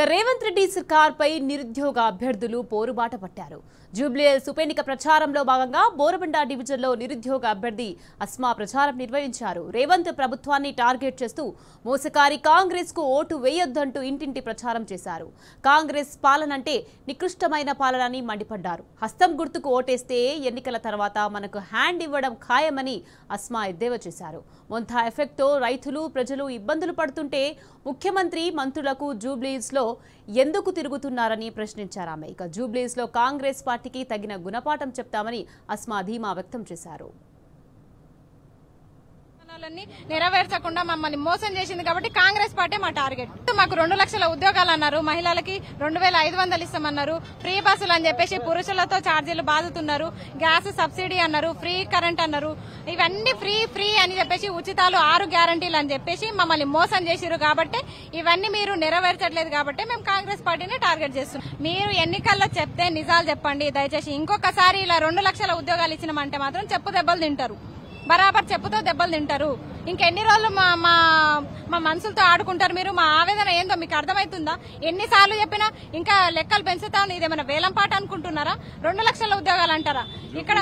రేవంత్ రెడ్డి సర్కార్పై నిరుద్యోగ అభ్యర్థులు పోరుబాట పట్టారు. జూబ్లీహిల్స్ ఉప ఎన్నిక ప్రచారంలో భాగంగా బోరబండ డివిజన్లో నిరుద్యోగ అభ్యర్థి అస్మా ప్రచారం నిర్వహించారు. రేవంత్ ప్రభుత్వాన్ని టార్గెట్ చేస్తూ మోసకారి కాంగ్రెస్ కు ఓటు వేయొద్దంటూ ఇంటింటి ప్రచారం చేశారు. కాంగ్రెస్ పాలనంటే నికృష్టమైన పాలనని మండిపడ్డారు. హస్తం గుర్తుకు ఓటేస్తే ఎన్నికల తర్వాత మనకు హ్యాండ్ ఇవ్వడం ఖాయమని అస్మా ఎద్దేవా చేశారు. మొంతా ఎఫెక్ట్ తో రైతులు ప్రజలు ఇబ్బందులు పడుతుంటే ముఖ్యమంత్రి మంత్రులకు జూబ్లీహిల్స్ లో ఎందుకు తిరుగుతున్నారని ప్రశ్నించారు. ఆమె ఇక జూబ్లీహిల్స్ లో కాంగ్రెస్ పార్టీకి తగిన గుణపాఠం చెప్తామని అస్మా ధీమా వ్యక్తం చేశారు. నెరవేర్చకుండా మమ్మల్ని మోసం చేసింది కాబట్టి కాంగ్రెస్ పార్టీ మా టార్గెట్. మాకు 2 లక్షల ఉద్యోగాలు అన్నారు, మహిళలకి 2500 ఇస్తామన్నారు, ఫ్రీ బస్సులు అని చెప్పేసి పురుషులతో ఛార్జీలు బాదుతున్నారు, గ్యాస్ సబ్సిడీ అన్నారు, ఫ్రీ కరెంట్ అన్నారు, ఇవన్నీ ఫ్రీ అని చెప్పేసి ఉచితాలు 6 గ్యారంటీలు అని చెప్పేసి మమ్మల్ని మోసం చేసిరు. కాబట్టి ఇవన్నీ మీరు నెరవేర్చట్లేదు కాబట్టి మేము కాంగ్రెస్ పార్టీని టార్గెట్ చేస్తున్నాం. మీరు ఎన్నికల్లో చెప్తే నిజాలు చెప్పండి దయచేసి. ఇంకొకసారి ఇలా 2 లక్షల ఉద్యోగాలు ఇచ్చినామంటే మాత్రం చెప్పు దెబ్బలు తింటారు, బరాబర్ చెప్పుతో దెబ్బలు తింటారు. ఇంకెన్ని రోజులు మా మనసులతో ఆడుకుంటారు మీరు? మా ఆవేదన ఏందో మీకు అర్థమవుతుందా? ఎన్నిసార్లు చెప్పినా ఇంకా లెక్కలు పెంచుతాం. ఇదేమైనా వేలం పాట అనుకుంటున్నారా? 2 లక్షల ఉద్యోగాలు అంటారా? ఇక్కడ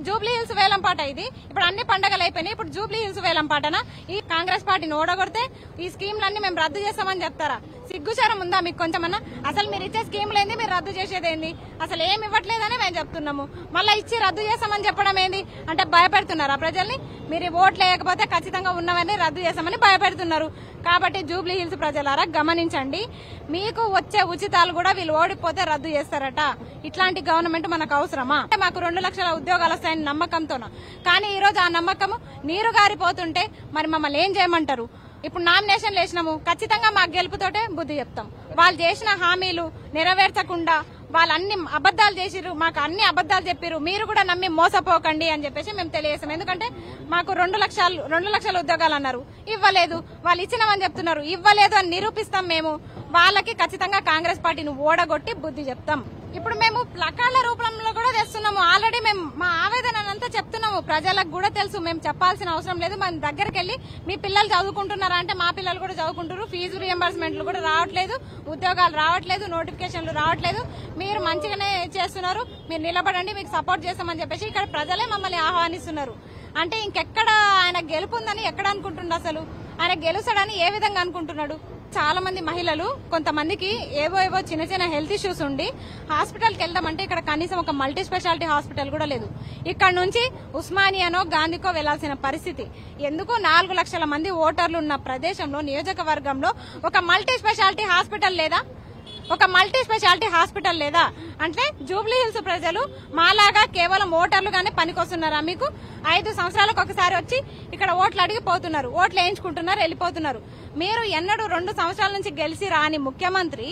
జూబ్లీ హిల్స్ వేలం పాట. ఇది ఇప్పుడు అన్ని పండగలు అయిపోయినాయి, ఇప్పుడు జూబ్లీ హిల్స్ వేలం పాటనా? ఈ కాంగ్రెస్ పార్టీని ఓడగొడితే ఈ స్కీమ్లన్నీ మేము రద్దు చేస్తామని చెప్తారా? సిగ్గుచారం ఉందా మీకు కొంచెమన్నా? అసలు మీరు ఇచ్చే స్కీమ్లు ఏంది, మీరు రద్దు చేసేది ఏంది? అసలు ఏమి ఇవ్వట్లేదని మేము చెప్తున్నాము. మళ్ళీ ఇచ్చి రద్దు చేస్తామని చెప్పడం ఏంది? అంటే భయపెడుతున్నారా ప్రజల్ని? మీరు ఓట్లు వేయకపోతే ఖచ్చితంగా ఉన్నవన్నీ రద్దు చేస్తామని భయపెడుతున్నారు. కాబట్టి జూబ్లీ హిల్స్ ప్రజలారా గమనించండి, మీకు వచ్చే ఉచితాలు కూడా వీళ్ళు ఓడిపోతే రద్దు చేస్తారట. ఇట్లాంటి గవర్నమెంట్ మనకు అవసరమా? మాకు 2 లక్షల ఉద్యోగాలు వస్తాయని నమ్మకంతోన, కానీ ఈ రోజు ఆ నమ్మకము నీరు గారిపోతుంటే మరి మమ్మల్ని ఏం చేయమంటారు? ఇప్పుడు నామినేషన్లు వేసినాము, ఖచ్చితంగా మా గెలుపుతోటే బుద్ధి చెప్తాం. వాళ్ళు చేసిన హామీలు నెరవేర్చకుండా వాళ్ళు అన్ని అబద్దాలు చేసిరు, మాకు అన్ని అబద్దాలు చెప్పిరు. మీరు కూడా నమ్మి మోసపోకండి అని చెప్పేసి మేము తెలియజేస్తాం. ఎందుకంటే మాకు 2 లక్షల ఉద్యోగాలు అన్నారు, ఇవ్వలేదు. వాళ్ళు ఇచ్చినామని చెప్తున్నారు, ఇవ్వలేదు అని నిరూపిస్తాం. మేము వాళ్ళకి ఖచ్చితంగా కాంగ్రెస్ పార్టీని ఓడగొట్టి బుద్ధి చెప్తాం. ఇప్పుడు మేము ప్లకార్డుల రూపంలో కూడా తెస్తున్నాము. ఆల్రెడీ మేము మా ఆవేదన అంతా చెప్తున్నాము. ప్రజలకు కూడా తెలుసు, మేము చెప్పాల్సిన అవసరం లేదు. మన దగ్గరికి వెళ్ళి మీ పిల్లలు చదువుకుంటున్నారా అంటే మా పిల్లలు కూడా చదువుకుంటున్నారు, ఫీజు రియంబర్స్మెంట్లు కూడా రావట్లేదు, ఉద్యోగాలు రావట్లేదు, నోటిఫికేషన్లు రావట్లేదు. మీరు మంచిగానే చేస్తున్నారు, మీరు నిలబడండి, మీకు సపోర్ట్ చేస్తామని చెప్పేసి ఇక్కడ ప్రజలే మమ్మల్ని ఆహ్వానిస్తున్నారు. అంటే ఇంకెక్కడ ఆయన గెలుపుందని ఎక్కడ అనుకుంటున్నాడు? అసలు ఆయన గెలుస్తాడని ఏ విధంగా అనుకుంటున్నాడు? చాలా మంది మహిళలు, కొంతమందికి ఏవో చిన్న హెల్త్ ఇష్యూస్ ఉండి హాస్పిటల్కి వెళ్దామంటే ఇక్కడ కనీసం ఒక మల్టీ స్పెషాలిటీ హాస్పిటల్ కూడా లేదు. ఇక్కడ నుంచి ఉస్మానియానో గాంధీకో వెళ్లాల్సిన పరిస్థితి. ఎందుకు 4 లక్షల మంది ఓటర్లు ఉన్న ప్రదేశంలో, నియోజకవర్గంలో ఒక మల్టీ స్పెషాలిటీ హాస్పిటల్ లేదా? అంటే జూబ్లీ హిల్స్ ప్రజలు మాలాగా కేవలం ఓటర్లుగానే పనికొస్తున్నారా? మీకు 5 సంవత్సరాలకు ఒకసారి వచ్చి ఇక్కడ ఓట్లు అడిగి పోతున్నారు, ఓట్లు వేయించుకుంటున్నారు, వెళ్ళిపోతున్నారు. మీరు ఎన్నడూ 2 సంవత్సరాల నుంచి గెలిచి రాని ముఖ్యమంత్రి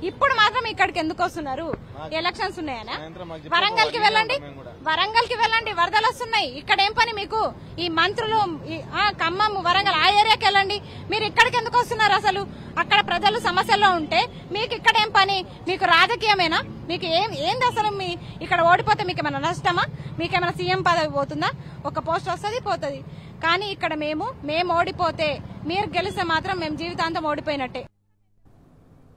ఇప్పుడు మాత్రం ఇక్కడికి ఎందుకు వస్తున్నారు? ఎలక్షన్స్ ఉన్నాయనా? వరంగల్ కి వెళ్ళండి, వరదలు వస్తున్నాయి. ఇక్కడ ఏం పని మీకు? ఈ మంత్రులు ఖమ్మం, వరంగల్ ఆ ఏరియాకి వెళ్ళండి. మీరు ఇక్కడికి ఎందుకు వస్తున్నారు? అసలు అక్కడ ప్రజలు సమస్యల్లో ఉంటే మీకు ఇక్కడ ఏం పని? మీకు రాజకీయమేనా? మీకు ఏంది అసలు? ఇక్కడ ఓడిపోతే మీకు ఏమైనా నష్టమా? మీకేమైనా సీఎం పదవి పోతుందా? ఒక పోస్ట్ వస్తుంది, పోతుంది. కానీ ఇక్కడ మేము ఓడిపోతే, మీరు గెలిస్తే మాత్రం మేము జీవితాంతం ఓడిపోయినట్టే.